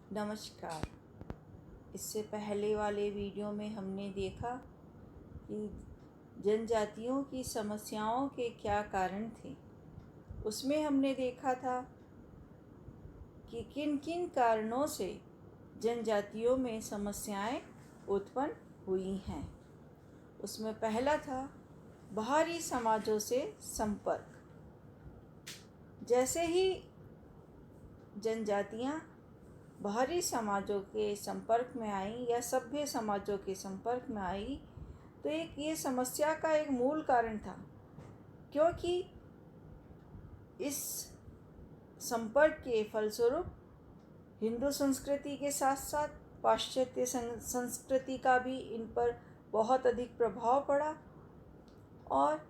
नमस्कार। इससे पहले वाले वीडियो में हमने देखा कि जनजातियों की समस्याओं के क्या कारण थे। उसमें हमने देखा था कि किन किन कारणों से जनजातियों में समस्याएं उत्पन्न हुई हैं। उसमें पहला था बाहरी समाजों से संपर्क। जैसे ही जनजातियां बाहरी समाजों के संपर्क में आई या सभ्य समाजों के संपर्क में आई तो ये समस्या का एक मूल कारण था, क्योंकि इस संपर्क के फलस्वरूप हिंदू संस्कृति के साथ साथ पाश्चात्य संस्कृति का भी इन पर बहुत अधिक प्रभाव पड़ा और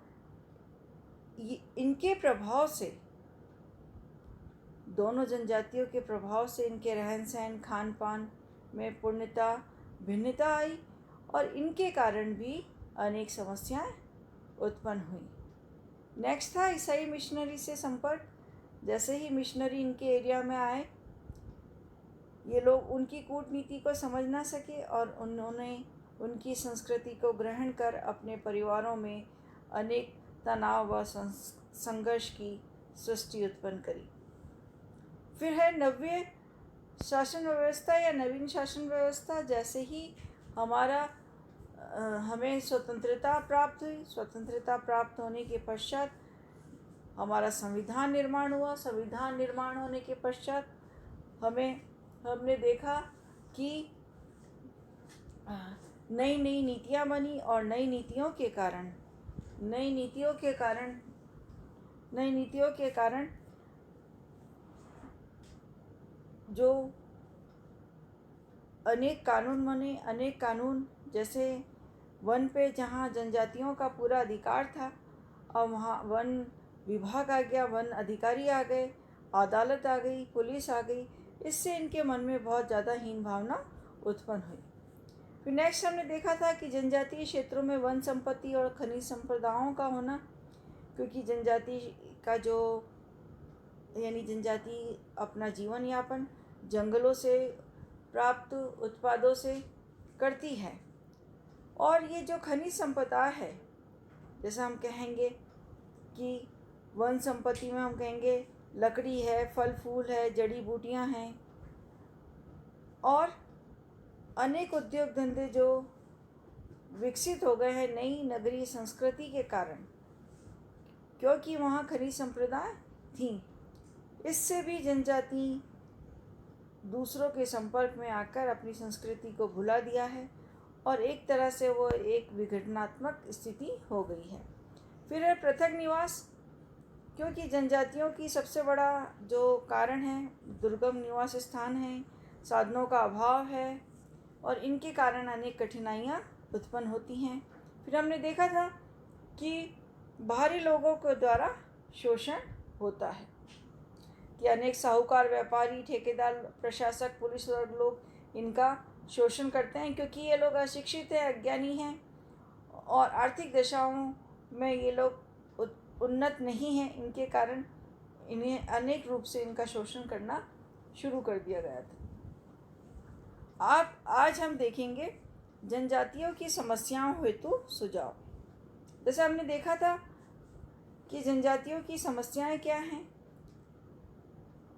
इनके प्रभाव से, दोनों जनजातियों के प्रभाव से इनके रहन सहन खान पान में पूर्णता भिन्नता आई और इनके कारण भी अनेक समस्याएं उत्पन्न हुई। नेक्स्ट था ईसाई मिशनरी से संपर्क। जैसे ही मिशनरी इनके एरिया में आए, ये लोग उनकी कूटनीति को समझ ना सके और उन्होंने उनकी संस्कृति को ग्रहण कर अपने परिवारों में अनेक तनाव व संघर्ष की सृष्टि उत्पन्न करी। फिर है नव्य शासन व्यवस्था या नवीन शासन व्यवस्था। जैसे ही हमें स्वतंत्रता प्राप्त हुई, स्वतंत्रता प्राप्त होने के पश्चात हमारा संविधान निर्माण हुआ। संविधान निर्माण होने के पश्चात हमने देखा कि नई नई नीतियाँ बनी और नई नीतियों के कारण जो अनेक कानून बने। अनेक कानून जैसे वन पे जहाँ जनजातियों का पूरा अधिकार था, और वहाँ वन विभाग आ गया, वन अधिकारी आ गए, अदालत आ गई, पुलिस आ गई। इससे इनके मन में बहुत ज़्यादा हीन भावना उत्पन्न हुई। फिर नेक्स्ट हमने देखा था कि जनजातीय क्षेत्रों में वन संपत्ति और खनिज संपदाओं का होना, क्योंकि जनजाति का जनजाति अपना जीवन यापन जंगलों से प्राप्त उत्पादों से करती है। और ये जो खनिज संपदा है, जैसा हम कहेंगे कि वन संपत्ति में हम कहेंगे लकड़ी है, फल फूल है, जड़ी बूटियां हैं और अनेक उद्योग धंधे जो विकसित हो गए हैं नई नगरीय संस्कृति के कारण, क्योंकि वहाँ खनिज संपदा थी। इससे भी जनजाति दूसरों के संपर्क में आकर अपनी संस्कृति को भुला दिया है और एक तरह से वो एक विघटनात्मक स्थिति हो गई है। फिर है पृथक निवास, क्योंकि जनजातियों की सबसे बड़ा जो कारण है दुर्गम निवास स्थान है, साधनों का अभाव है और इनके कारण अनेक कठिनाइयाँ उत्पन्न होती हैं। फिर हमने देखा था कि बाहरी लोगों के द्वारा शोषण होता है कि अनेक साहूकार, व्यापारी, ठेकेदार, प्रशासक, पुलिस और लोग इनका शोषण करते हैं, क्योंकि ये लोग अशिक्षित हैं, अज्ञानी हैं और आर्थिक दशाओं में ये लोग उन्नत नहीं हैं। इनके कारण इन्हें अनेक रूप से इनका शोषण करना शुरू कर दिया गया था। आज हम देखेंगे जनजातियों की समस्याओं हेतु सुझाव। जैसे हमने देखा था कि जनजातियों की समस्याएं क्या हैं।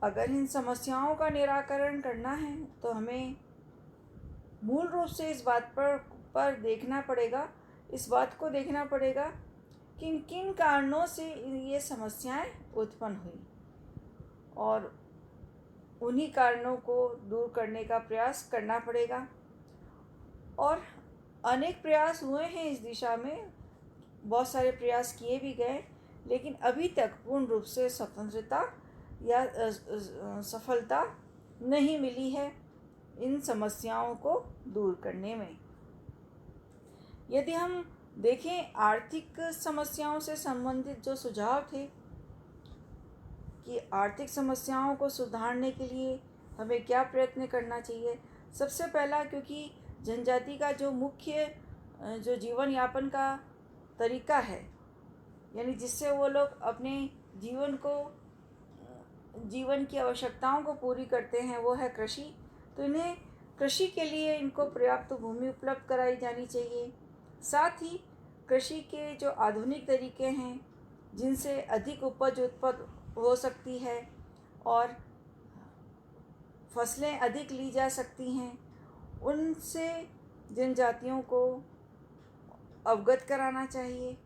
अगर इन समस्याओं का निराकरण करना है तो हमें मूल रूप से इस बात पर देखना पड़ेगा, इस बात को देखना पड़ेगा कि किन कारणों से ये समस्याएं उत्पन्न हुई और उन्हीं कारणों को दूर करने का प्रयास करना पड़ेगा। और अनेक प्रयास हुए हैं इस दिशा में, बहुत सारे प्रयास किए भी गए, लेकिन अभी तक पूर्ण रूप से स्वतंत्रता या सफलता नहीं मिली है इन समस्याओं को दूर करने में। यदि हम देखें आर्थिक समस्याओं से संबंधित जो सुझाव थे कि आर्थिक समस्याओं को सुधारने के लिए हमें क्या प्रयत्न करना चाहिए। सबसे पहला, क्योंकि जनजाति का जो मुख्य जो जीवन यापन का तरीका है, यानी जिससे वो लोग अपने जीवन की आवश्यकताओं को पूरी करते हैं, वो है कृषि। तो इन्हें कृषि के लिए इनको पर्याप्त भूमि उपलब्ध कराई जानी चाहिए। साथ ही कृषि के जो आधुनिक तरीके हैं जिनसे अधिक उपज उत्पन्न हो सकती है और फसलें अधिक ली जा सकती हैं, उनसे जनजातियों को अवगत कराना चाहिए।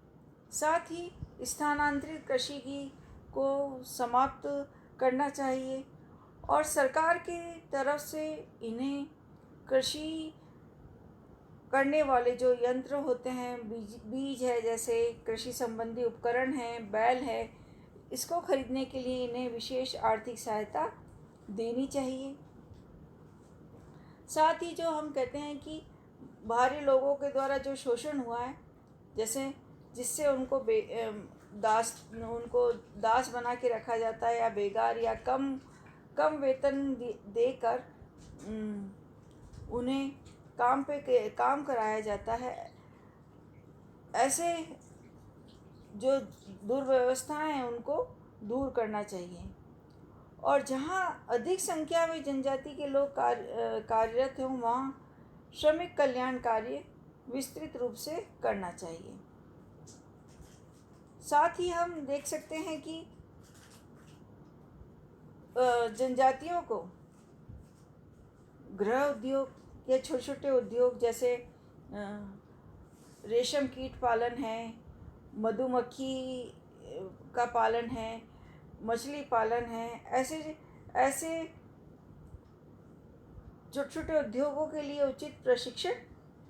साथ ही स्थानांतरित कृषि को समाप्त करना चाहिए और सरकार की तरफ से इन्हें कृषि करने वाले जो यंत्र होते हैं, बीज है, जैसे कृषि संबंधी उपकरण हैं, बैल है, इसको खरीदने के लिए इन्हें विशेष आर्थिक सहायता देनी चाहिए। साथ ही जो हम कहते हैं कि बाहरी लोगों के द्वारा जो शोषण हुआ है, जैसे जिससे उनको दास बना के रखा जाता है या बेगार या कम वेतन देकर उन्हें काम कराया जाता है, ऐसे जो दुर्व्यवस्थाएं हैं उनको दूर करना चाहिए। और जहाँ अधिक संख्या में जनजाति के लोग कार्यरत हों, वहाँ श्रमिक कल्याण कार्य विस्तृत रूप से करना चाहिए। साथ ही हम देख सकते हैं कि जनजातियों को गृह उद्योग या छोटे छोटे उद्योग जैसे रेशम कीट पालन है, मधुमक्खी का पालन है, मछली पालन है, ऐसे छोटे छोटे उद्योगों के लिए उचित प्रशिक्षण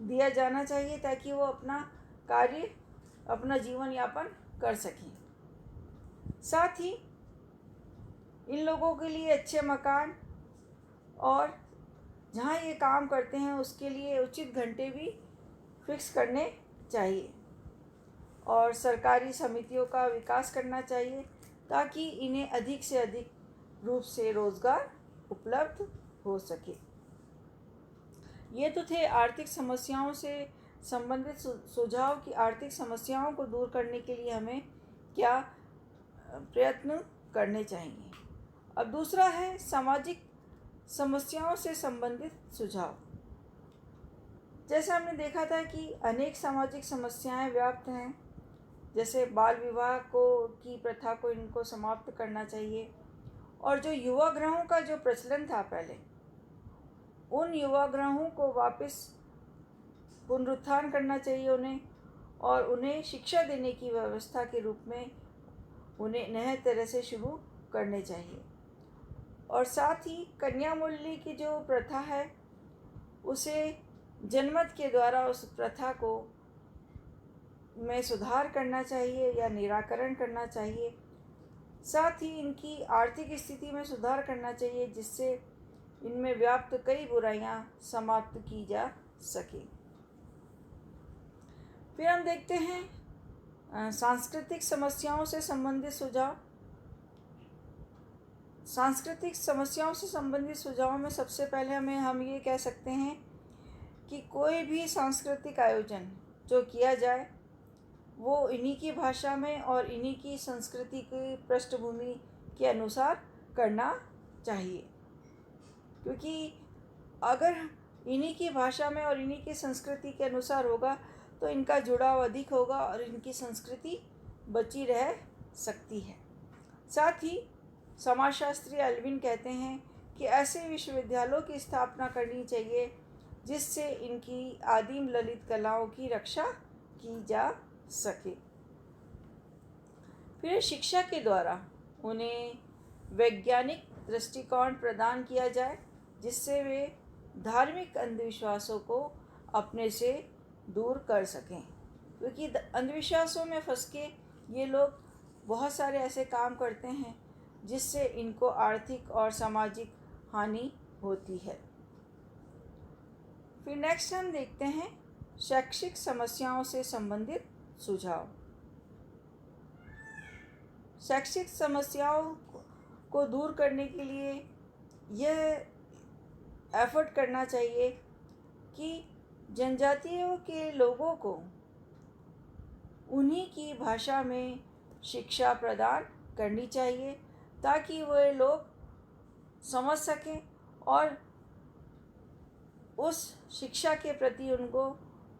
दिया जाना चाहिए ताकि वो अपना जीवन यापन कर सकें। साथ ही इन लोगों के लिए अच्छे मकान और जहाँ ये काम करते हैं उसके लिए उचित घंटे भी फिक्स करने चाहिए और सरकारी समितियों का विकास करना चाहिए ताकि इन्हें अधिक से अधिक रूप से रोज़गार उपलब्ध हो सके। ये तो थे आर्थिक समस्याओं से संबंधित सुझाव कि आर्थिक समस्याओं को दूर करने के लिए हमें क्या प्रयत्न करने चाहिए। अब दूसरा है सामाजिक समस्याओं से संबंधित सुझाव। जैसा हमने देखा था कि अनेक सामाजिक समस्याएं व्याप्त हैं, जैसे बाल विवाह की प्रथा को इनको समाप्त करना चाहिए और जो युवा गृहों का जो प्रचलन था पहले, उन युवा गृहों को वापस पुनरुत्थान करना चाहिए उन्हें, और उन्हें शिक्षा देने की व्यवस्था के रूप में उन्हें नए तरह से शुरू करने चाहिए। और साथ ही कन्या मूल्य की जो प्रथा है उसे जनमत के द्वारा उस प्रथा को में सुधार करना चाहिए या निराकरण करना चाहिए। साथ ही इनकी आर्थिक स्थिति में सुधार करना चाहिए जिससे इनमें व्याप्त कई बुराइयां समाप्त की जा सके। फिर हम देखते हैं सांस्कृतिक समस्याओं से संबंधित सुझाव। सांस्कृतिक समस्याओं से संबंधित सुझावों में सबसे पहले हम ये कह सकते हैं कि कोई भी सांस्कृतिक आयोजन जो किया जाए वो इन्हीं की भाषा में और इन्हीं की संस्कृति की पृष्ठभूमि के अनुसार करना चाहिए, क्योंकि अगर इन्हीं की भाषा में और इन्हीं की संस्कृति के अनुसार होगा तो इनका जुड़ाव अधिक होगा और इनकी संस्कृति बची रह सकती है। साथ ही समाजशास्त्री एल्विन कहते हैं कि ऐसे विश्वविद्यालयों की स्थापना करनी चाहिए जिससे इनकी आदिम ललित कलाओं की रक्षा की जा सके। फिर शिक्षा के द्वारा उन्हें वैज्ञानिक दृष्टिकोण प्रदान किया जाए जिससे वे धार्मिक अंधविश्वासों को अपने से दूर कर सकें, क्योंकि अंधविश्वासों में फंस के ये लोग बहुत सारे ऐसे काम करते हैं जिससे इनको आर्थिक और सामाजिक हानि होती है। फिर नेक्स्ट हम देखते हैं शैक्षिक समस्याओं से संबंधित सुझाव। शैक्षिक समस्याओं को दूर करने के लिए यह एफर्ट करना चाहिए कि जनजातियों के लोगों को उन्हीं की भाषा में शिक्षा प्रदान करनी चाहिए ताकि वे लोग समझ सकें और उस शिक्षा के प्रति उनको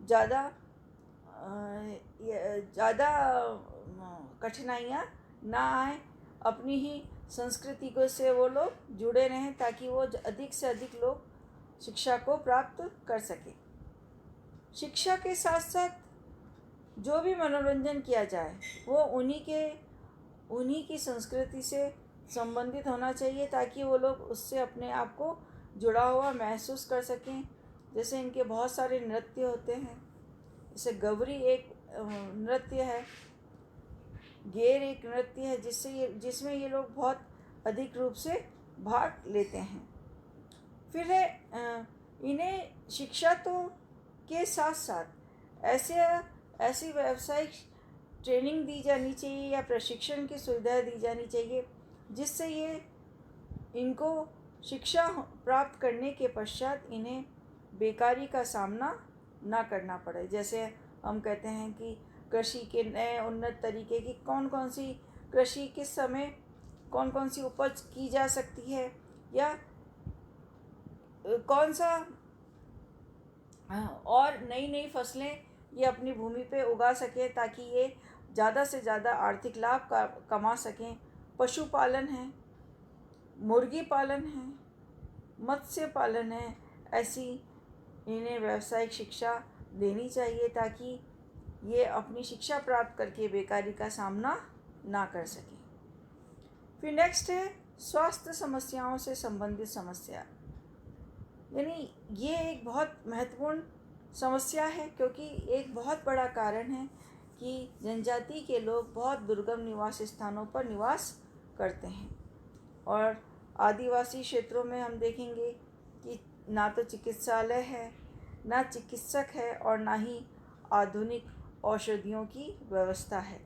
ज़्यादा कठिनाइयाँ ना आए, अपनी ही संस्कृति को से वो लोग जुड़े रहें, ताकि वो अधिक से अधिक लोग शिक्षा को प्राप्त कर सकें। शिक्षा के साथ साथ जो भी मनोरंजन किया जाए वो उन्हीं की संस्कृति से संबंधित होना चाहिए, ताकि वो लोग उससे अपने आप को जुड़ा हुआ महसूस कर सकें। जैसे इनके बहुत सारे नृत्य होते हैं, जैसे गवरी एक नृत्य है, गेर एक नृत्य है, जिसमें ये लोग बहुत अधिक रूप से भाग लेते हैं। फिर है इन्हें शिक्षा तो के साथ साथ ऐसी व्यावसायिक ट्रेनिंग दी जानी चाहिए या प्रशिक्षण की सुविधाएं दी जानी चाहिए, जिससे इनको शिक्षा प्राप्त करने के पश्चात इन्हें बेकारी का सामना ना करना पड़े। जैसे हम कहते हैं कि कृषि के नए उन्नत तरीके की कौन कौन सी कृषि किस समय कौन कौन सी उपज की जा सकती है, या कौन सा और नई नई फसलें ये अपनी भूमि पे उगा सकें, ताकि ये ज़्यादा से ज़्यादा आर्थिक लाभ कमा सकें। पशुपालन है, मुर्गी पालन है, मत्स्य पालन है, ऐसी इन्हें व्यावसायिक शिक्षा देनी चाहिए, ताकि ये अपनी शिक्षा प्राप्त करके बेकारी का सामना ना कर सकें। फिर नेक्स्ट है स्वास्थ्य समस्याओं से संबंधित समस्या, यानी ये एक बहुत महत्वपूर्ण समस्या है, क्योंकि एक बहुत बड़ा कारण है कि जनजाति के लोग बहुत दुर्गम निवास स्थानों पर निवास करते हैं, और आदिवासी क्षेत्रों में हम देखेंगे कि ना तो चिकित्सालय है, ना चिकित्सक है, और ना ही आधुनिक औषधियों की व्यवस्था है।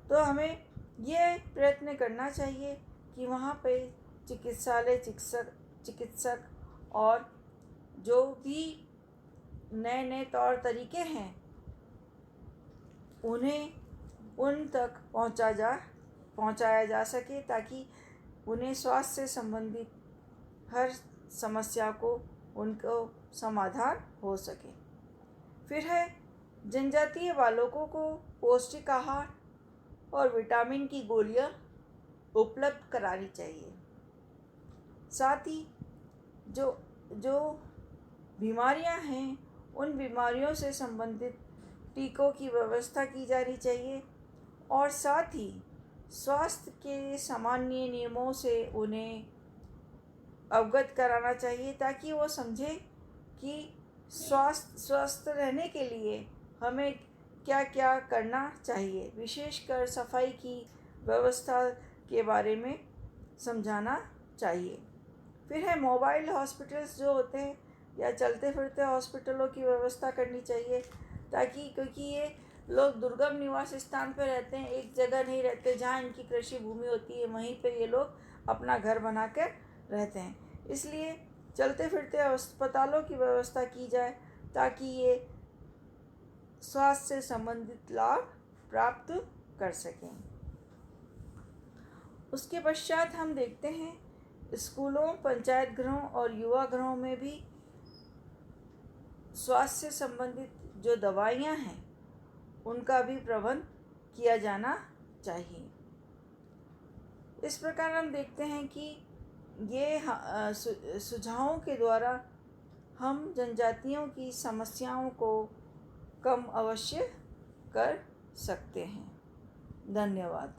तो हमें ये प्रयत्न करना चाहिए कि वहाँ पे चिकित्सालय, चिकित्सक और जो भी नए नए तौर तरीके हैं उन्हें उन तक पहुँचाया जा सके, ताकि उन्हें स्वास्थ्य से संबंधित हर समस्या को उनको समाधान हो सके। फिर है जनजातीय बालकों को पौष्टिक आहार और विटामिन की गोलियां उपलब्ध करानी चाहिए। साथ ही जो बीमारियां हैं उन बीमारियों से संबंधित टीकों की व्यवस्था की जानी चाहिए, और साथ ही स्वास्थ्य के सामान्य नियमों से उन्हें अवगत कराना चाहिए, ताकि वो समझें कि स्वस्थ रहने के लिए हमें क्या क्या करना चाहिए। विशेषकर सफाई की व्यवस्था के बारे में समझाना चाहिए। फिर है मोबाइल हॉस्पिटल्स जो होते हैं या चलते फिरते हॉस्पिटलों की व्यवस्था करनी चाहिए, ताकि क्योंकि ये लोग दुर्गम निवास स्थान पर रहते हैं, एक जगह नहीं रहते जहाँ इनकी कृषि भूमि होती है, वहीं पे ये लोग अपना घर बनाकर रहते हैं। इसलिए चलते फिरते अस्पतालों की व्यवस्था की जाए, ताकि ये स्वास्थ्य से संबंधित लाभ प्राप्त कर सकें। उसके पश्चात हम देखते हैं स्कूलों, पंचायत गृहों और युवा गृहों में भी स्वास्थ्य से संबंधित जो दवाइयाँ हैं उनका भी प्रबंध किया जाना चाहिए। इस प्रकार हम देखते हैं कि ये सुझावों के द्वारा हम जनजातियों की समस्याओं को कम अवश्य कर सकते हैं। धन्यवाद।